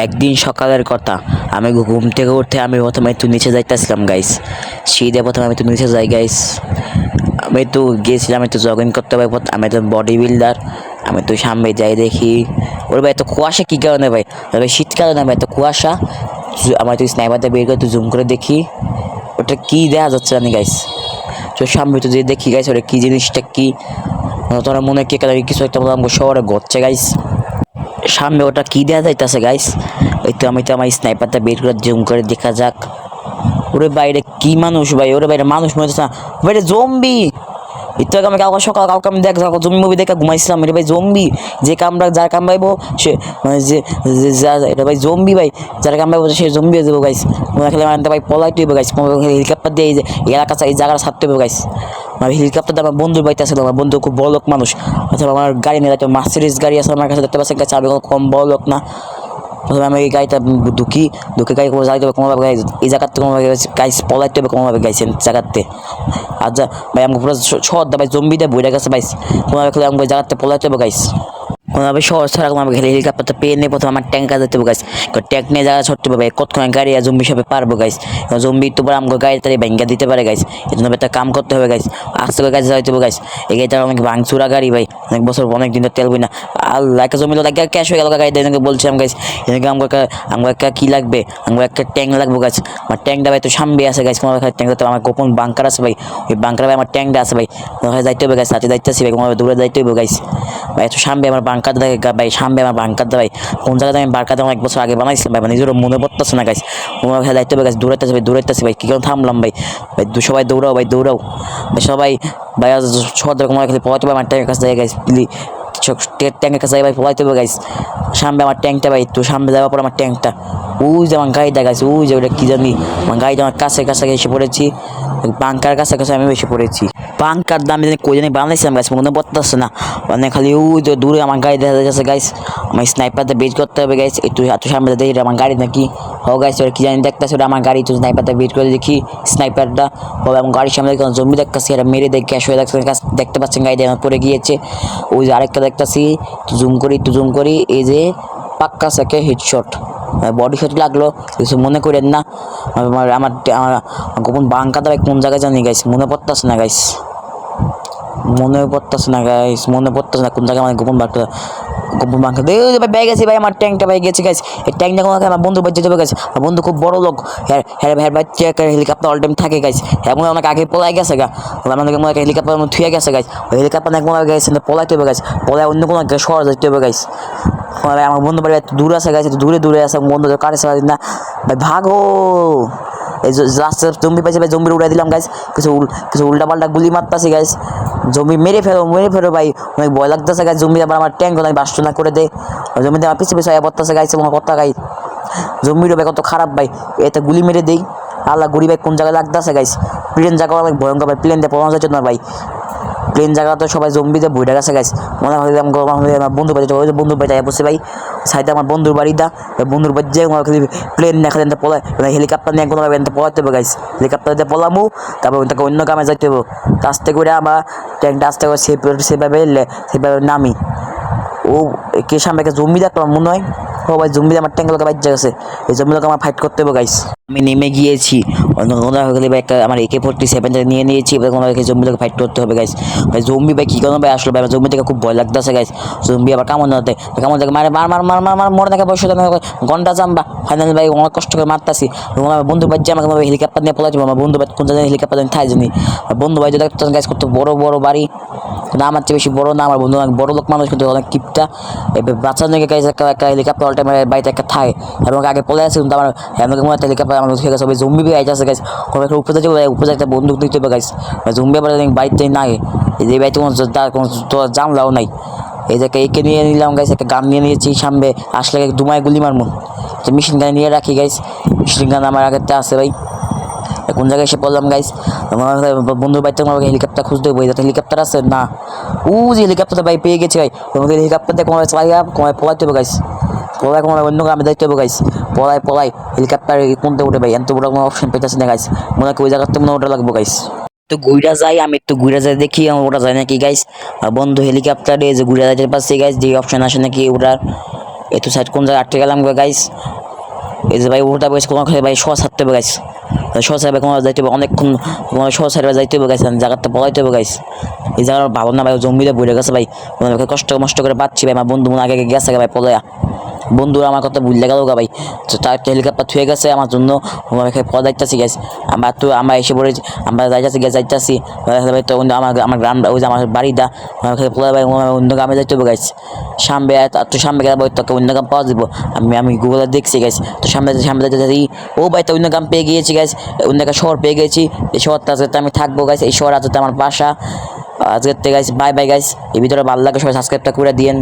একদিন সকালের কথা, আমি ঘুম থেকে উঠে আমি প্রথমে একটু নিচে যাইতেছিলাম গাইস। সিঁড়ি প্রথমে আমি একটু নিচে যাই গাইস। আমি একটু গিয়েছিলাম একটু জগিং করতে হবে, আমি তো বডি বিল্ডার। আমি তো সামনে যাই দেখি ওর ভাই এত কুয়াশা কী কারণে ভাই? ভাই শীতকালে না ভাই এত কুয়াশা। আমার তো স্নাইপারটা বের করে একটু জুম করে দেখি ওটা কী দেখা যাচ্ছে জানি গাইস। তো সামনে তো যে দেখি গাইস ওটা কী জিনিসটা কী, তোরা মনে কে কিছু একটা বললাম শহরে ঘটছে গাইস। সামনে ওটা কি দেওয়া যাইতেছে গাইস। ওই তো আমি তো আমার স্নাইপারটা বের করে জুম করে দেখা যাক। ওরে বাইরে কি মানুষ ভাই, ওরে বাইরে মানুষ মনে হচ্ছে না, বাইরে জম্বি। একটু আগে আমি কালকে সকাল কালকে আমি জম্বি মুভি দেখে ঘুমাইছিলাম। এটা ভাই জম্বি, যে যার কামড়াইবো সে মানে যে এটা ভাই জম্বি ভাই, যার কামড়াইবো সে জম্বি হয়ে যাবো গাইস। মনে খেলে আনতে ভাই পলাইতে হবে গাইস, হেলিকপ্টার দিয়ে এই এলাকা এই জায়গাটা ছাড়তে হবে গাইস। আমার হেলিকপ্টার আমার বন্ধুর বাড়িতে আছে, আমার বন্ধু খুব বড় লোক মানুষ। অথবা আমার গাড়ি নিয়ে যাচ্ছে, মার্সিডিজ গাড়ি আছে আমার কাছে, দেখতে পাচ্ছেন গাছ, আমি কম বড় লোক না। প্রথমে আমি এই গাড়িটা ঢুকি গাড়ি কোনো যাইতে হবে কোনোভাবে গাইজ, এই জায়গাতে কোনোভাবে গাইজ পলাইতে হবে কোনোভাবে গাইছেন জায়গাতে। আচ্ছা ভাই আমাকে পুরো শহর দা ভাই জম্বি দেয় বইটা গেছে ভাই, কোনোভাবে খেলে আমাকে জায়গাতে পলাইতে হবে গাইস। কোনোভাবে শহর ছাড়া কোনোভাবে খেলে হেলিকপ্টারটা পেয়ে নিয়ে প্রথমে আমার ট্যাঙ্কা যেতে হবে গাইস। ট্যাঙ্ক নিয়ে জায়গা ছড়তে হবে ভাই, কতক্ষণ গাড়ি আর জম্বি হিসাবে পারবো গাইস। জম্বি তো পরে আমাকে গাড়ি তাড়ি ভেঙ্গা দিতে পারে গাইস, এই জন্য একটা কাম করতে হবে গাইস। আস্তে করে গাড়ি যাইতে হবে গাইস। এই গাড়িটা অনেক ভাঙচুরা গাড়ি ভাই, অনেক বছর অনেক দিনের তেল বই না। আল্লাহ একটা জমি লাগে ক্যাশ হয়ে গেল গাড়ি দিয়ে বলছিলাম গাইস। এদিকে আমাকে একটা কি লাগবে, আমাকে একটা ট্যাঙ্ক লাগবে গাছ। আমার ট্যাঙ্কটা ভাই তো সামনে আছে গাইস, কোনো ট্যাঙ্ক তো আমার গোপন বাংকার আছে ভাই, ওই বাংকার ভাই আমার ট্যাঙ্কটা আছে ভাই, যাইতে হবে গাইস, সাথে যাইতেছি ভাই, কোনোভাবে দূরে যাইতে হবে গাইস। ভাই এত সামনে আমার বাংকার দেখে ভাই, সামনে আমার বাংকার ভাই কোন জায়গাতে আমি বাংকারটা অনেক বছর আগে বানাইছিলাম ভাই, নিজেরও মনে পড়তেছে না গাইস। কোনোভাবে যাইতে হবে গাইস, দৌড়াইতেছি ভাই, কি করে থামলাম ভাই। ভাই সবাই দৌড়াও ভাই, দৌড়াও ভাই সবাই ভাই, সবার কোনো খালি পড়াতে হবে আমার ট্যাঙ্কের কাছে যাই গাইস, প্লিজ ট্যাঙ্কের কাছে ভাই পড়াইতে হবে গাইস। সামনে আমার ট্যাঙ্কটা ভাই, তো সামনে যাওয়ার পর আমার ট্যাঙ্কটা ওই যে আমার গাড়িটা গাইছে, ওই যে ওটা কি জানি, আমার গাড়িটা আমার কাছে কাছে এসে পড়েছি, বাংকার কাছে কাছে আমি এসে পড়েছি। বাংকার দাম জানি কই জানি বানাইছিলাম গাইস, মনে পড়তেছে না। মানে খালি ওই যে দূরে আমার গাড়ি দেখা যাচ্ছে গাইস, আমার স্নাইপারটা বের করতে হবে গাইস। একটু এত সামনে দেখি আমার গাড়ি নাকি হো গাইস, ওটা কি জানি দেখতেছে, ওটা আমার গাড়ি, তো স্নাইপারটা বের করে দেখি স্নাইপারটা হবে আমার গাড়ির সামনে দেখি জমি দেখতেছি, এটা মেরে দেখে ক্যাশ হয়ে দেখতে পাচ্ছেন গাড়িটা আমার পড়ে গিয়েছে। ওই যে আরেকটা দেখতেছি, একটু জুম করি, এই যে পাক্কা সাকে হেডশট, বডি শট লাগলো, কিছু মনে করেন না। আমার আমার আমার গোপন বাংকাটা ভাই কোন জায়গায় জানি গাইস, মনে পড়তেছে না গাইস, মনে পড়তেছে না কোন জায়গায় আমার গোপন বাংকা ভাই গেছে ভাই, আমার ট্যাঙ্কটা ভাই গেছে গাইস। এই ট্যাঙ্কটা কোনো আমার বন্ধুর বাড়িতে যাবে গাইস, আমার বন্ধু খুব বড় লোক, হ্যাঁ হ্যাঁ ভাই বাচ্চা হেলিকপ্টার অল টাইম থাকে গাইস, এমন অনেক আগে পলাই গেছে গা, আমাদেরকে মনে হয় হেলিকপ্টার থুয়ে গেছে গাইস, ওই হেলিকপ্টার এক মনে গেছে পলাইতে হবে গাইস, পলাই অন্য কোনো শহর যেতে হবে গাইস। ভাই আমার বন্ধু বাড়ি এত দূর আছে গাইস, দূরে আছে বন্ধু কারে না ভাই, ভাগো। এই রাস্তার জম্বি পাইছে ভাই, জম্বির উড়াই দিলাম গাইস, কিছু উল্টা পাল্টা গুলি মারতাছি গাইস, জম্বি মেরে ফেলো ভাই, অনেক ভয় লাগতেছে গাইস। জম্বি আবার আমার ট্যাঙ্ক আমি বাসনা করে দেয়, জম্বিতে আমার পিছিয়ে পিছিয়ে পড়তেছে গাইস, আমার কথা গাইস, জম্বিরও ভাই কত খারাপ ভাই, এতে গুলি মেরে দেই। আল্লাহ গুলি ভাই কোন জায়গায় লাগতেছে গাইস, প্লেন জায়গা অনেক ভয়ঙ্কর ভাই, প্লেন দিয়ে পড়ানো যাচ্ছে না ভাই, প্লেন জায়গাতে সবাই জম্বিতে বইটা গেছে গাইস। মনে হয় আমার বন্ধু বাড়ি, ওই যে বন্ধুর বাড়িটা বসে ভাই, সাইডে আমার বন্ধুর বাড়িটা, বন্ধুর বাড়ি যে প্লেন দেখা দেন পলায়, হেলিকপ্টার নিয়ে কোনো পলাতে হবে গাইস, হেলিকপ্টার দিয়ে পলামু, তারপর তাকে অন্য কামে যাইতে হবে, আস্তে করে আমার ট্যাঙ্কটা আস্তে করে সেভাবে নামি। ও কে সামনে জম্বি দেখলাম মনে হয়, ও ভাই জম্বি আমার ট্যাঙ্কগুলোকে বাইর গেছে, এই জম্বিগুলোকে আমার ফাইট করতে হবে গাইস। আমি নেমে গিয়েছি, একটা আমার AK-47 নিয়ে নিয়েছি, এবার কোনো জম্বিগুলোকে ফাইট করতে হবে গাইস। ভাই জম্বি ভাই কী কোনো ভাই আসলো ভাই, জম্বি থেকে খুব ভয় লাগতেছে গাইস, জম্বি আবার কামড় দেখে মারে মার মরে দেখে বসে ঘন্টা জাম্বা, ফাইনালি ভাই অনেক কষ্ট করে মারতাছি। আমার বন্ধু ভাই যে আমাকে হেলিকপ্টার নিয়ে পলাইছি, আমার বন্ধু ভাই কোন জায়গায় হেলিকপ্টার থাই জানি, বন্ধু ভাই যদি গাইস করতে বড় বাড়ি, না আমার চেয়ে বেশি বড় না, আমার বন্ধু অনেক বড় লোক মানুষ, কিন্তু অনেক কিপটা। বাচ্চা নিয়ে গাইছে একটা হেলিকপ্টার অল টাইম বাড়িতে একটা থাকে, এবং আগে পলে আছে, কিন্তু আমার এমনকি মনে একটা হেলিকপ্টার আমার হয়ে গেছে, জম্বি বি আইতেছে গাইছে, কোনো একটা উপরে যাবে, উপরে একটা বন্দুক দিতে হবে গাইছে, জম্বি আবার বাড়িতে নাই, এই যে বাড়িতে কোনো জানলাও নাই। এই যে একে নিয়ে নিলাম গাইছে, একটা গান নিয়ে নিয়েছি, সামনে আসলে দুমায় গুলি মারমু, তো মেশিন গান নিয়ে রাখি গাইস, মেশিন গান আমার আগেতে আছে ভাই। কোন জায়গায় এসে পড়লাম গাইস, বন্ধুর বাড়িতে আমাকে হেলিকপ্টার খুঁজতে হবে, যাতে হেলিকপ্টার আছে না, ও যে হেলিকপ্টার ভাই পেয়ে গেছে ভাই, তোমাদের হেলিকপ্টার দিয়ে কোনো পলাইতে হবে গাইস, কোনো অন্য গ্রামে যাইতে হবে গাইস, পলাই হেলিকপ্টার কোনটা উঠে ভাই, এত বড় কোনো অপশন পেতেছি না গাইস, মনে হয় ওই জায়গাতে মনে ওটা লাগবো গাইস। তো ঘুরা যাই, আমি একটু ঘুরা যাই দেখি আমার ওটা যায় নাকি গাইস, বন্ধু হেলিকপ্টারে যে ঘুরা যাইতে পারছি গাইস, যে অপশন আসে নাকি ওটার, এত সাইড কোন জায়গায় আটকে গেলাম গাইস। এই যে ভাই ওটা বয়স কোনো ভাই শোয়া ছাড়তে হবে গাইস, শোয়া ছাড়বে কোনো যাইতে হবে অনেকক্ষণ, শোয়া ছাড়বে যাইতে হবে গাইস, জায়গাটা পলাইতে হবে গাইস। এই জায়গা ভালো না ভাই, জম্বিতে বইরে গেছে ভাই, কষ্ট মষ্ট করে পাচ্ছি ভাই। আমার বন্ধু মনে আগে গেছে ভাই পলায়া, বন্ধুরা আমার কথা ভুলে গেল ভাই। তো তার হেলিকপ্টার থুয়ে গেছে আমার জন্য, পদ যাইতেছি গ্যাস। আমরা এসে পড়েছি, আমরা যাইতেছি ভাই। তো আমার গ্রাম ওই যে আমার বাড়িটা ভাই, অন্য গ্রামে যাইতে হবে গাইস। সামনে তো সামনে গেলে ভাই তোকে অন্য গ্রাম পাওয়া যাবো। আমি গুগলে দেখছি গাইস। তো সামনে যাইতে ও ভাই তো অন্য গ্রাম পেয়ে গিয়েছি গাইস, অন্য একটা শহর পেয়ে গেছি। এই শহরটা আজকে আমি থাকবো গাইস, এই শহর আজকে আমার বাসা। আজকে গাইস বাই বাই গাইস। এই ভিডিওটা ভালো লাগে সবাই সাবস্ক্রাইবটা করে দিয়েন।